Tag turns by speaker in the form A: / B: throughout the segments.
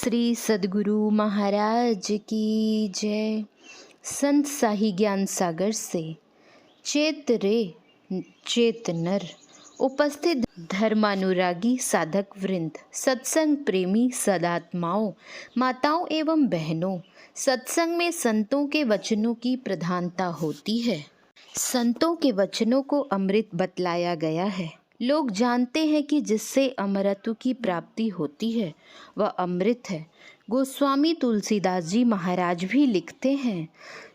A: श्री सद्गुरु महाराज की जय। संत साही ज्ञान सागर से चेत रे चेत नर। उपस्थित धर्मानुरागी साधक वृंद, सत्संग प्रेमी सदात्माओं, माताओं एवं बहनों, सत्संग में संतों के वचनों की प्रधानता होती है। संतों के वचनों को अमृत बतलाया गया है। लोग जानते हैं कि जिससे अमरत्व की प्राप्ति होती है वह अमृत है। गोस्वामी तुलसीदास जी महाराज भी लिखते हैं,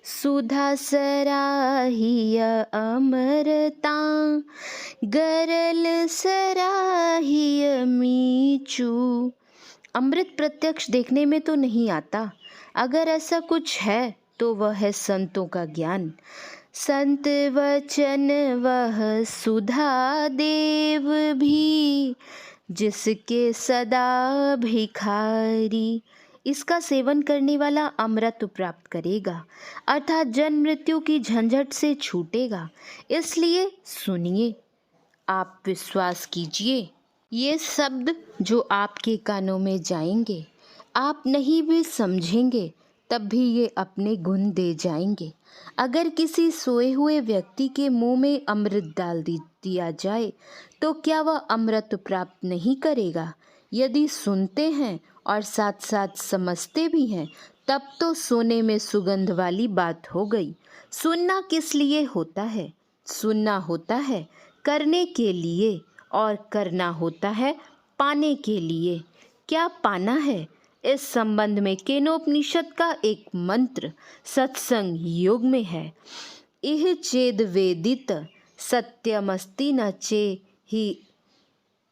A: सुधा सराहिय अमरता गरल सराहिय मीचू। अमृत प्रत्यक्ष देखने में तो नहीं आता, अगर ऐसा कुछ है तो वह है संतों का ज्ञान। संत वचन वह सुधा देव भी, जिसके सदा भिखारी। इसका सेवन करने वाला अमृत प्राप्त करेगा, अर्थात जन्म मृत्यु की झंझट से छूटेगा। इसलिए सुनिए, आप विश्वास कीजिए, ये शब्द जो आपके कानों में जाएंगे, आप नहीं भी समझेंगे तब भी ये अपने गुण दे जाएंगे। अगर किसी सोए हुए व्यक्ति के मुंह में अमृत डाल दिया जाए तो क्या वह अमृत प्राप्त नहीं करेगा? यदि सुनते हैं और साथ साथ समझते भी हैं तब तो सोने में सुगंध वाली बात हो गई। सुनना किस लिए होता है? सुनना होता है करने के लिए और करना होता है पाने के लिए। क्या पाना है? इस संबंध में केनोपनिषद का एक मंत्र सत्संग योग में है, इह चेद वेदित सत्यमस्ति न चे ही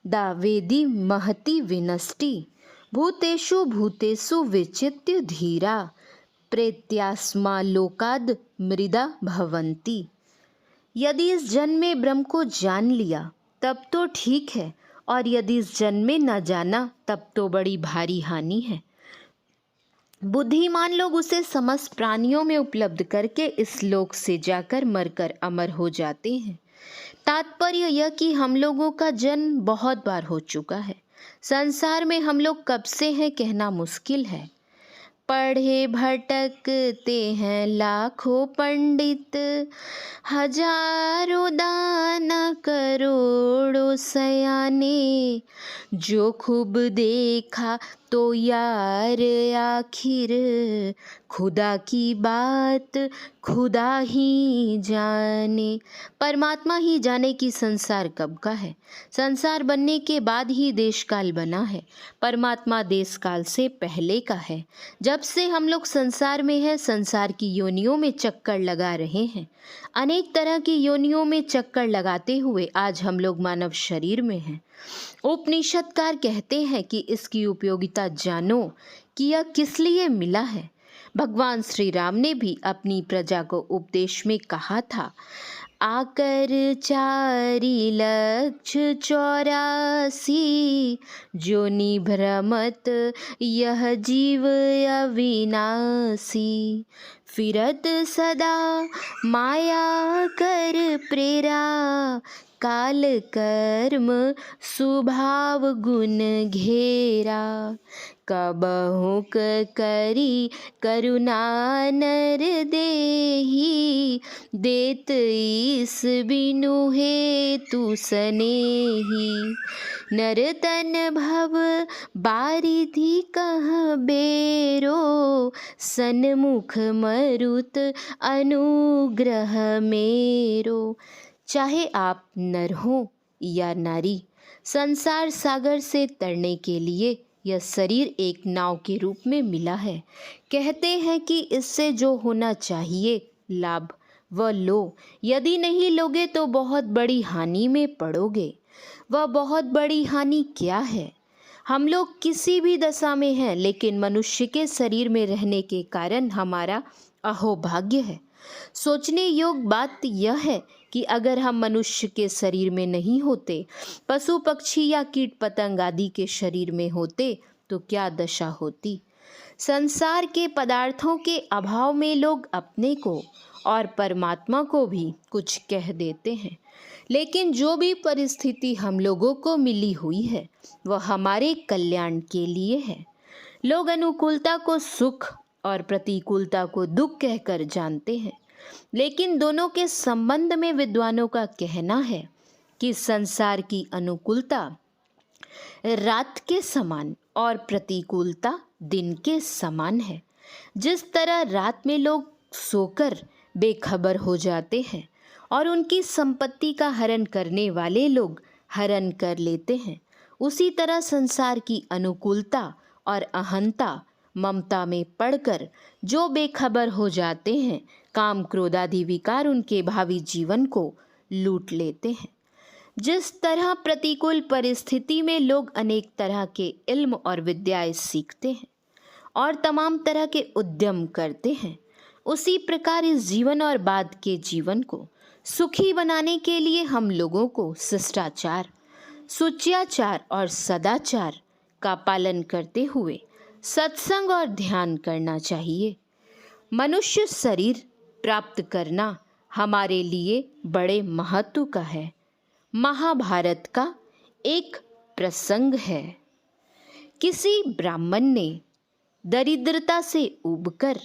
A: दा वेदी महति विनष्टि। भूतेषु भूतेषु विचित्य धीरा प्रेत्यास्मा लोकाद मृदा भवन्ति। यदि इस जन्म में ब्रह्म को जान लिया तब तो ठीक है, और यदि इस जन्म में न जाना तब तो बड़ी भारी हानि है। बुद्धिमान लोग उसे समस्त प्राणियों में उपलब्ध करके इस लोक से जाकर मरकर अमर हो जाते हैं। तात्पर्य यह कि हम लोगों का जन्म बहुत बार हो चुका है। संसार में हम लोग कब से हैं कहना मुश्किल है। पढ़े भटकते हैं लाखों पंडित, हजारों दाना करोड़ों सयाने। जो खूब देखा तो यार आखिर खुदा की बात खुदा ही जाने। परमात्मा ही जाने कि संसार कब का है। संसार बनने के बाद ही देश काल बना है। परमात्मा देश काल से पहले का है। जब से हम लोग संसार में हैं, संसार की योनियों में चक्कर लगा रहे हैं। अनेक तरह की योनियों में चक्कर लगाते हुए आज हम लोग मानव शरीर में हैं। उपनिषदकार कहते हैं कि इसकी उपयोगिता जानो कि यह किस लिए मिला है। भगवान श्री राम ने भी अपनी प्रजा को उपदेश में कहा था, आकर 4,84,00,000 जोनि भ्रमत यह जीव अविनाशी। फिरत सदा माया कर प्रेरा, काल कर्म स्वभाव गुण घेरा। कबहु करी करुणा नर देही, देत ईस बिनु हेतु सनेही। नर तन भव बारिधि कह बेरो, सन्मुख मरुत अनुग्रह मेरो। चाहे आप नर हो या नारी, संसार सागर से तरने के लिए यह शरीर एक नाव के रूप में मिला है। कहते हैं कि इससे जो होना चाहिए लाभ वह लो, यदि नहीं लोगे तो बहुत बड़ी हानि में पड़ोगे। वह बहुत बड़ी हानि क्या है? हम लोग किसी भी दशा में हैं, लेकिन मनुष्य के शरीर में रहने के कारण हमारा अहोभाग्य है। सोचने योग्य बात यह है कि अगर हम मनुष्य के शरीर में नहीं होते, पशु पक्षी या कीट पतंग आदि के शरीर में होते तो क्या दशा होती। संसार के पदार्थों के अभाव में लोग अपने को और परमात्मा को भी कुछ कह देते हैं, लेकिन जो भी परिस्थिति हम लोगों को मिली हुई है वह हमारे कल्याण के लिए है। लोग अनुकूलता को सुख और प्रतिकूलता को दुख कहकर जानते हैं, लेकिन दोनों के संबंध में विद्वानों का कहना है कि संसार की अनुकूलता रात के समान और प्रतिकूलता दिन के समान है। जिस तरह रात में लोग सोकर बेखबर हो जाते हैं और उनकी संपत्ति का हरण करने वाले लोग हरण कर लेते हैं, उसी तरह संसार की अनुकूलता और अहंता ममता में पड़कर जो बेखबर हो जाते हैं, काम क्रोध आदि विकार उनके भावी जीवन को लूट लेते हैं। जिस तरह प्रतिकूल परिस्थिति में लोग अनेक तरह के इल्म और विद्याएं सीखते हैं और तमाम तरह के उद्यम करते हैं, उसी प्रकार इस जीवन और बाद के जीवन को सुखी बनाने के लिए हम लोगों को शिष्टाचार, शुच्याचार और सदाचार का पालन करते हुए सत्संग और ध्यान करना चाहिए। मनुष्य शरीर प्राप्त करना हमारे लिए बड़े महत्व का है। महाभारत का एक प्रसंग है। किसी ब्राह्मण ने दरिद्रता से ऊबकर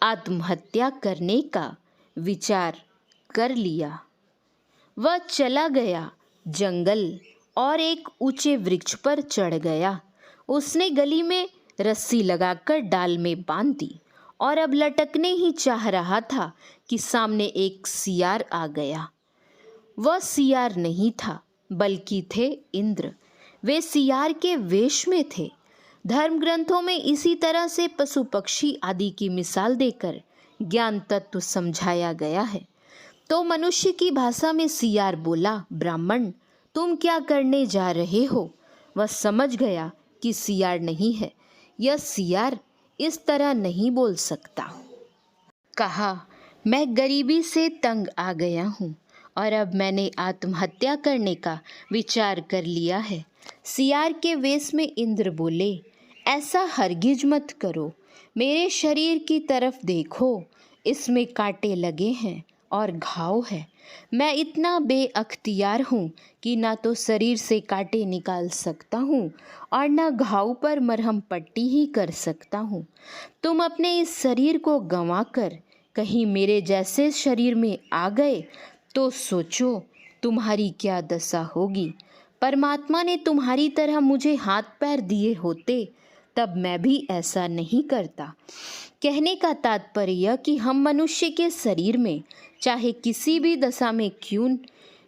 A: आत्महत्या करने का विचार कर लिया। वह चला गया जंगल और एक ऊंचे वृक्ष पर चढ़ गया। उसने गली में रस्सी लगाकर डाल में बांध दी और अब लटकने ही चाह रहा था कि सामने एक सियार आ गया। वह सियार नहीं था, बल्कि थे इंद्र। वे सियार के वेश में थे। धर्म ग्रंथों में इसी तरह से पशु पक्षी आदि की मिसाल देकर ज्ञान तत्व समझाया गया है। तो मनुष्य की भाषा में सियार बोला, ब्राह्मण तुम क्या करने जा रहे हो? वह समझ गया कि सियार नहीं है। यह सियार इस तरह नहीं बोल सकता। कहा, मैं गरीबी से तंग आ गया हूँ और अब मैंने आत्महत्या करने का विचार कर लिया है। सियार के वेश में इंद्र बोले, ऐसा हरगिज मत करो। मेरे शरीर की तरफ देखो, इसमें कांटे लगे हैं और घाव है। मैं इतना बेअख्तियार हूँ कि ना तो शरीर से कांटे निकाल सकता हूँ और ना घाव पर मरहम पट्टी ही कर सकता हूँ। तुम अपने इस शरीर को गंवाकर कहीं मेरे जैसे शरीर में आ गए तो सोचो तुम्हारी क्या दशा होगी। परमात्मा ने तुम्हारी तरह मुझे हाथ पैर दिए होते तब मैं भी ऐसा नहीं करता। कहने का तात्पर्य यह कि हम मनुष्य के शरीर में चाहे किसी भी दशा में क्यों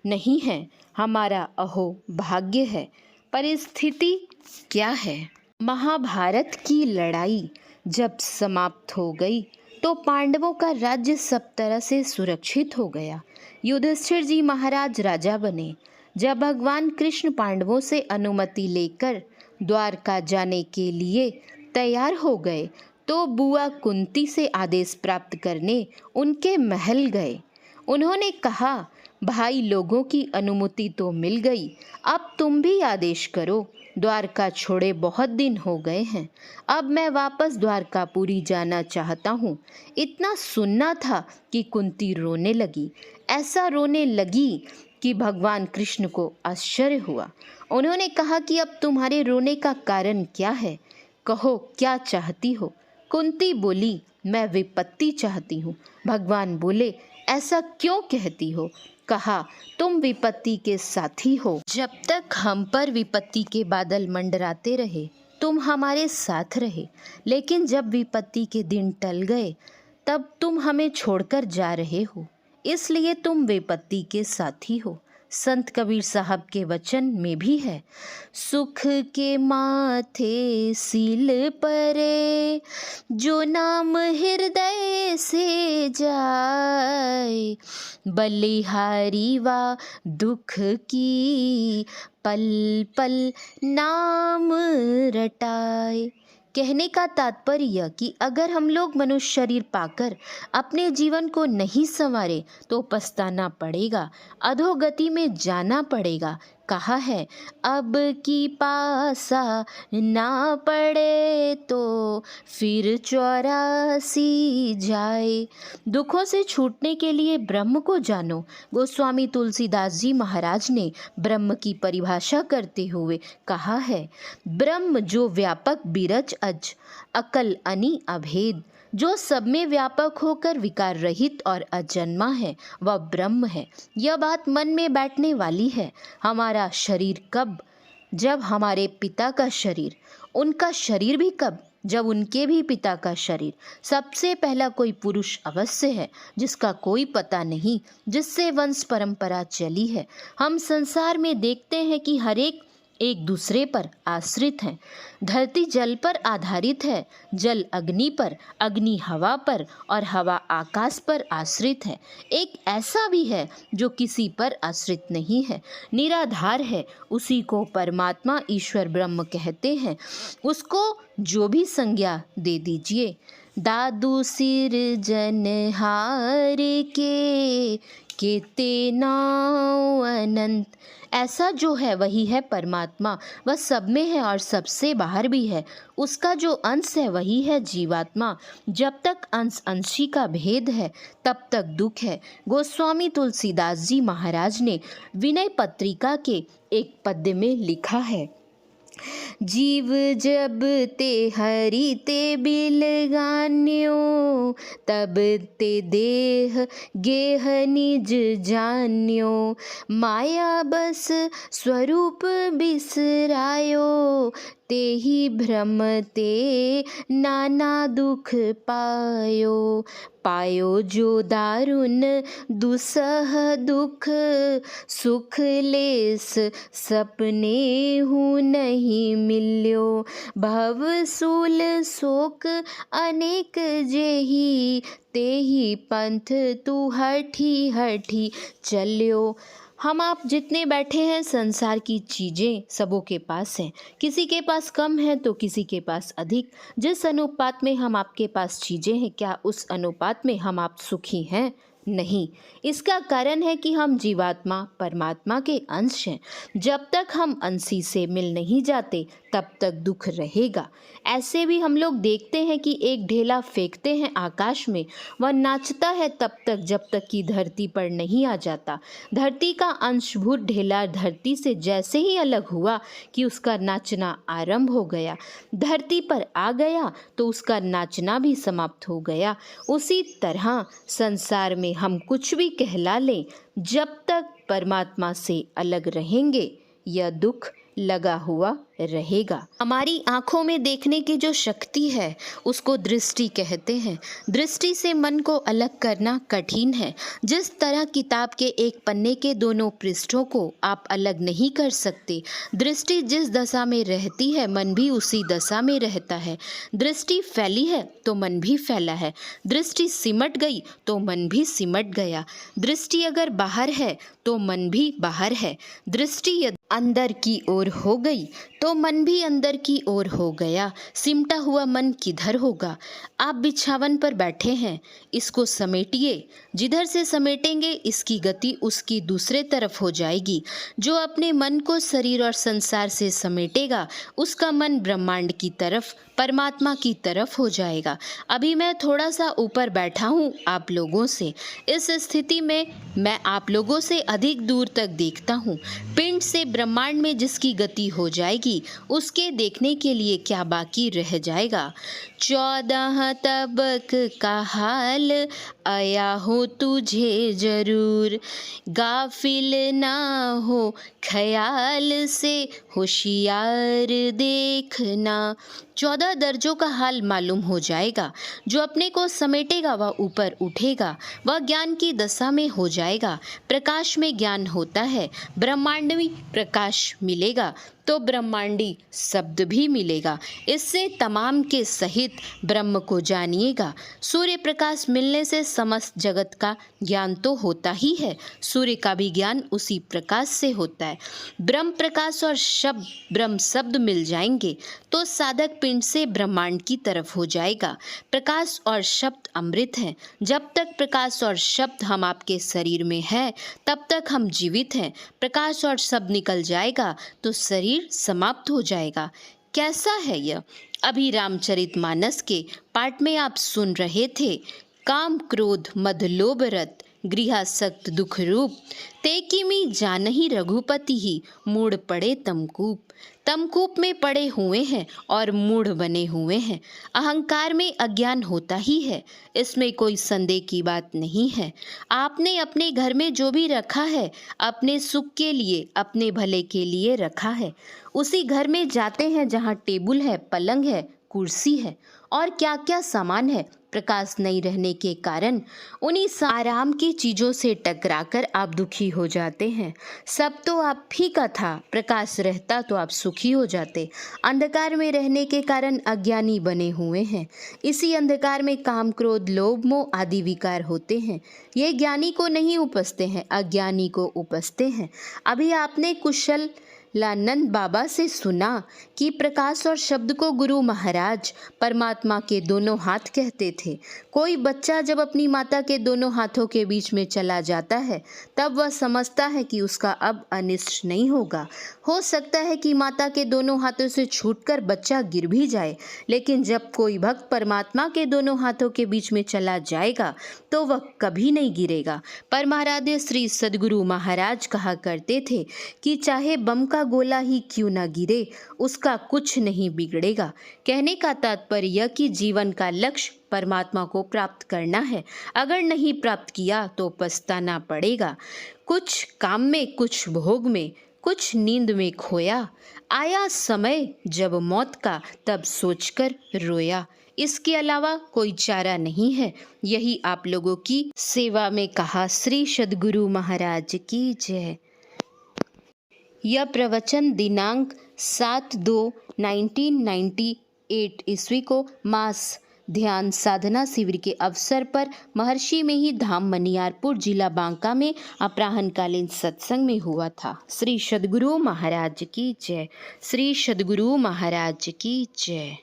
A: नहीं है, हमारा अहो भाग्य है। परिस्थिति क्या है? महाभारत की लड़ाई जब समाप्त हो गई तो पांडवों का राज्य सब तरह से सुरक्षित हो गया। युधिष्ठिर जी महाराज राजा बने। जब भगवान कृष्ण पांडवों से अनुमति लेकर द्वारका जाने के लिए तैयार हो गए तो बुआ कुंती से आदेश प्राप्त करने उनके महल गए। उन्होंने कहा, भाई लोगों की अनुमति तो मिल गई, अब तुम भी आदेश करो। द्वारका छोड़े बहुत दिन हो गए हैं, अब मैं वापस द्वारकापुरी जाना चाहता हूँ। इतना सुनना था कि कुंती रोने लगी। ऐसा रोने लगी कि भगवान कृष्ण को आश्चर्य हुआ। उन्होंने कहा कि अब तुम्हारे रोने का कारण क्या है? कहो क्या चाहती हो? कुंती बोली, मैं विपत्ति चाहती हूँ। भगवान बोले, ऐसा क्यों कहती हो? कहा, तुम विपत्ति के साथी हो। जब तक हम पर विपत्ति के बादल मंडराते रहे तुम हमारे साथ रहे, लेकिन जब विपत्ति के दिन टल गए तब तुम हमें छोड़कर जा रहे हो, इसलिए तुम विपत्ति के साथी हो। संत कबीर साहब के वचन में भी है, सुख के माथे सील परे, जो नाम हृदय से जाए, बलिहारी वा दुख की, पल पल नाम रटाए। कहने का तात्पर्य यह कि अगर हम लोग मनुष्य शरीर पाकर अपने जीवन को नहीं संवारे तो पछताना पड़ेगा, अधोगति में जाना पड़ेगा। कहा है, अब की पासा ना पड़े तो फिर 84 जाए। दुखों से छूटने के लिए ब्रह्म को जानो। गोस्वामी तुलसीदास जी महाराज ने ब्रह्म की परिभाषा करते हुए कहा है, ब्रह्म जो व्यापक बिरच अज, अकल अनि अभेद, जो सब में व्यापक होकर विकार रहित और अजन्मा है, वह ब्रह्म है। यह बात मन में बैठने वाली है। हमारा शरीर कब? जब हमारे पिता का शरीर। उनका शरीर भी कब? जब उनके भी पिता का शरीर। सबसे पहला कोई पुरुष अवश्य है जिसका कोई पता नहीं, जिससे वंश परंपरा चली है। हम संसार में देखते हैं कि हर एक दूसरे पर आश्रित हैं। धरती जल पर आधारित है, जल अग्नि पर, अग्नि हवा पर और हवा आकाश पर आश्रित है। एक ऐसा भी है जो किसी पर आश्रित नहीं है, निराधार है। उसी को परमात्मा ईश्वर ब्रह्म कहते हैं। उसको जो भी संज्ञा दे दीजिए। दादू सिरजनहार के ते नाउ अनंत, ऐसा जो है वही है परमात्मा। वह सब में है और सबसे बाहर भी है। उसका जो अंश है वही है जीवात्मा। जब तक अंश अंशी का भेद है तब तक दुख है। गोस्वामी तुलसीदास जी महाराज ने विनय पत्रिका के एक पद्य में लिखा है, जीव जब ते हरि ते बिलगान्यो, तब ते देह गेह निज जान्यो, माया बस स्वरूप बिसरायो, ते ही भ्रम ते नाना दुख पायो। पायो जो दारुण दुसह दुख, सुख लेस सपने हूँ नहीं मिल्यो, भव सूल शोक अनेक जेही, तेही पंथ तू हठी हठी चल्यो। हम आप जितने बैठे हैं संसार की चीज़ें सबों के पास हैं। किसी के पास कम है तो किसी के पास अधिक। जिस अनुपात में हम आपके पास चीज़ें हैं, क्या उस अनुपात में हम आप सुखी हैं? नहीं। इसका कारण है कि हम जीवात्मा परमात्मा के अंश हैं। जब तक हम अंशी से मिल नहीं जाते तब तक दुख रहेगा। ऐसे भी हम लोग देखते हैं कि एक ढेला फेंकते हैं आकाश में, वह नाचता है तब तक जब तक कि धरती पर नहीं आ जाता। धरती का अंशभूत ढेला धरती से जैसे ही अलग हुआ कि उसका नाचना आरंभ हो गया, धरती पर आ गया तो उसका नाचना भी समाप्त हो गया। उसी तरह संसार में हम कुछ भी कहला लें, जब तक परमात्मा से अलग रहेंगे यह दुख लगा हुआ रहेगा। हमारी आँखों में देखने की जो शक्ति है उसको दृष्टि कहते हैं। दृष्टि से मन को अलग करना कठिन है। जिस तरह किताब के एक पन्ने के दोनों पृष्ठों को आप अलग नहीं कर सकते, दृष्टि जिस दशा में रहती है मन भी उसी दशा में रहता है। दृष्टि फैली है तो मन भी फैला है, दृष्टि सिमट गई तो मन भी सिमट गया। दृष्टि अगर बाहर है तो मन भी बाहर है। दृष्टि यदि अंदर की ओर हो गई तो मन भी अंदर की ओर हो गया। सिमटा हुआ मन किधर होगा? आप बिछावन पर बैठे हैं, इसको समेटिए। जिधर से समेटेंगे इसकी गति उसकी दूसरे तरफ हो जाएगी। जो अपने मन को शरीर और संसार से समेटेगा उसका मन ब्रह्मांड की तरफ, परमात्मा की तरफ हो जाएगा। अभी मैं थोड़ा सा ऊपर बैठा हूँ आप लोगों से। इस स्थिति में मैं आप लोगों से अधिक दूर तक देखता हूँ। पिंड से ब्रह्मांड में जिसकी गति हो जाएगी उसके देखने के लिए क्या बाकी रह जाएगा? 14 तबक का हाल आया हो तुझे जरूर, गाफिल ना हो ख्याल से होशियार देखना। 14 दर्जों का हाल मालूम हो जाएगा। जो अपने को समेटेगा वह ऊपर उठेगा, वह ज्ञान की दशा में हो जाएगा। प्रकाश में ज्ञान होता है, ब्रह्मांडी प्रकाश मिलेगा तो ब्रह्मांडी शब्द भी मिलेगा। इससे तमाम के सहित ब्रह्म को जानिएगा। सूर्य प्रकाश मिलने से समस्त जगत का ज्ञान तो होता ही है, सूर्य का भी ज्ञान उसी प्रकाश से होता है। ब्रह्म प्रकाश और शब्द ब्रह्म शब्द मिल जाएंगे तो साधक पिंड से ब्रह्मांड की तरफ हो जाएगा। प्रकाश और शब्द अमृत हैं। जब तक प्रकाश और शब्द हम आपके शरीर में है तब तक हम जीवित हैं। प्रकाश और शब्द निकल जाएगा तो शरीर समाप्त हो जाएगा। कैसा है यह? अभी रामचरितमानस के पाठ में आप सुन रहे थे, काम क्रोध मद लोभ रत गृहासक्त दुख रूप, ते किमी जानहि रघुपति ही मूढ़ पड़े तमकूप। तमकूप में पड़े हुए हैं और मूढ़ बने हुए हैं। अहंकार में अज्ञान होता ही है, इसमें कोई संदेह की बात नहीं है। आपने अपने घर में जो भी रखा है अपने सुख के लिए, अपने भले के लिए रखा है। उसी घर में जाते हैं जहाँ टेबल है, पलंग है, कुर्सी है और क्या क्या सामान है। प्रकाश नहीं रहने के कारण उन्हीं आराम की चीज़ों से टकराकर आप दुखी हो जाते हैं। सब तो आप ही का था, प्रकाश रहता तो आप सुखी हो जाते। अंधकार में रहने के कारण अज्ञानी बने हुए हैं। इसी अंधकार में काम क्रोध लोभ मोह आदि विकार होते हैं। ये ज्ञानी को नहीं उपजते हैं, अज्ञानी को उपजते हैं। अभी आपने कुशल लानंद बाबा से सुना कि प्रकाश और शब्द को गुरु महाराज परमात्मा के दोनों हाथ कहते थे। कोई बच्चा जब अपनी माता के दोनों हाथों के बीच में चला जाता है तब वह समझता है कि उसका अब अनिष्ट नहीं होगा। हो सकता है कि माता के दोनों हाथों से छूटकर बच्चा गिर भी जाए, लेकिन जब कोई भक्त परमात्मा के दोनों हाथों के बीच में चला जाएगा तो वह कभी नहीं गिरेगा। परमाराध्य श्री सद्गुरु महाराज कहा करते थे कि चाहे बम का गोला ही क्यों ना गिरे, उसका कुछ नहीं बिगड़ेगा। कहने का तात्पर्य यह कि जीवन का लक्ष्य परमात्मा को प्राप्त करना है। अगर नहीं प्राप्त किया तो पछताना पड़ेगा। कुछ काम में, कुछ भोग में, कुछ नींद में खोया, आया समय जब मौत का तब सोचकर रोया। इसके अलावा कोई चारा नहीं है। यही आप लोगों की सेवा में कहा। श्री सद्गुरु महाराज की जय। यह प्रवचन दिनांक 7/2/1998 ईस्वी को मास ध्यान साधना शिविर के अवसर पर महर्षि में ही धाम मनियारपुर जिला बांका में अपराह्नकालीन सत्संग में हुआ था। श्री सद्गुरु महाराज की जय। श्री सद्गुरु महाराज की जय।